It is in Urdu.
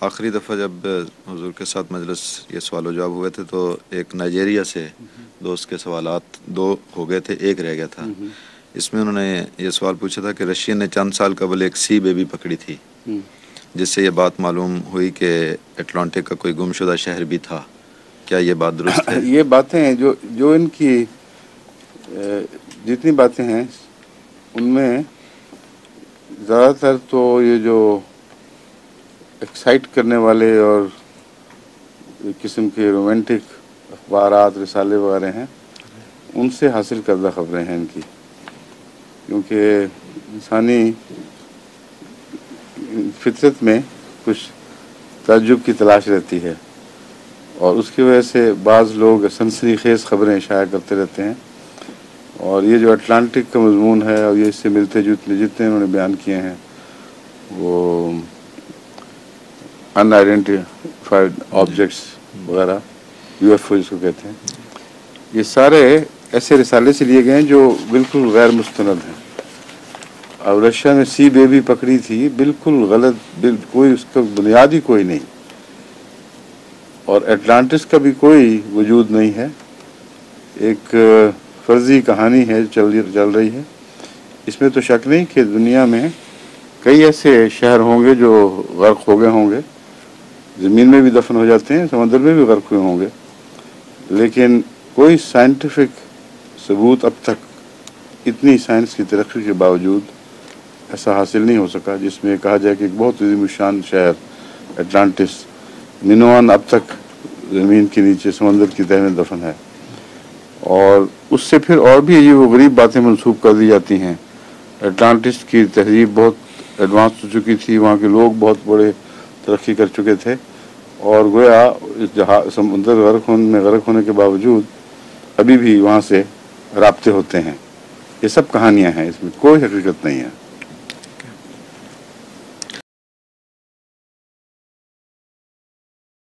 آخری دفعہ جب حضور کے ساتھ مجلس یہ سوال و جواب ہوئے تھے تو ایک نائجیریا سے دوست کے سوالات 2 ہو گئے تھے، 1 رہ گیا تھا۔ اس میں انہوں نے یہ سوال پوچھا تھا کہ رشین نے چند سال قبل ایک سی بیبی پکڑی تھی، جس سے یہ بات معلوم ہوئی کہ اٹلانٹک کا کوئی گمشدہ شہر بھی تھا، کیا یہ بات درست ہے؟ یہ باتیں جو ان کی جتنی باتیں ہیں ان میں زیادہ تر تو یہ جو ایکسائٹ کرنے والے اور ایک قسم کے رومانٹک اخبارات رسالے وغیرہ ہیں، ان سے حاصل کردہ خبریں ہیں ان کی، کیونکہ انسانی فطرت میں کچھ تعجب کی تلاش رہتی ہے اور اس کی وجہ سے بعض لوگ سنسنی خیز خبریں شائع کرتے رہتے ہیں، اور یہ جو اٹلانٹک کا مضمون ہے اور یہ اس سے ملتے جتنے انہوں نے بیان کیے ہیں وہ ان آئیڈینٹیفائڈ آبجیکٹس وغیرہ UFO جس کو کہتے ہیں، یہ سارے ایسے رسالے سے لیے گئے ہیں جو بالکل غیر مستند ہیں۔ اور رشیا میں سی بیبی پکڑی تھی، بالکل غلط، کوئی اس کا بنیاد ہی کوئی نہیں، اور اٹلانٹس کا بھی کوئی وجود نہیں ہے، ایک فرضی کہانی ہے چل رہی ہے۔ اس میں تو شک نہیں کہ دنیا میں کئی ایسے شہر ہوں گے جو غرق ہو گئے ہوں گے، زمین میں بھی دفن ہو جاتے ہیں، سمندر میں بھی غرق ہوئے ہوں گے، لیکن کوئی سائنٹیفک ثبوت اب تک اتنی سائنس کی ترقی کے باوجود ایسا حاصل نہیں ہو سکا جس میں کہا جائے کہ ایک بہت عظیم الشان شہر اٹلانٹس منوان اب تک زمین کے نیچے سمندر کی تہہ میں دفن ہے۔ اور اس سے پھر اور بھی عجیب و غریب باتیں منسوب کر دی جاتی ہیں۔ اٹلانٹس کی تہذیب بہت ایڈوانس ہو چکی تھی، وہاں کے لوگ بہت بڑے ترقی کر چکے تھے، اور گویا اس سمندر غرق ہونے کے باوجود ابھی بھی وہاں سے رابطے ہوتے ہیں۔ یہ سب کہانیاں ہیں، اس میں کوئی حقیقت نہیں ہے۔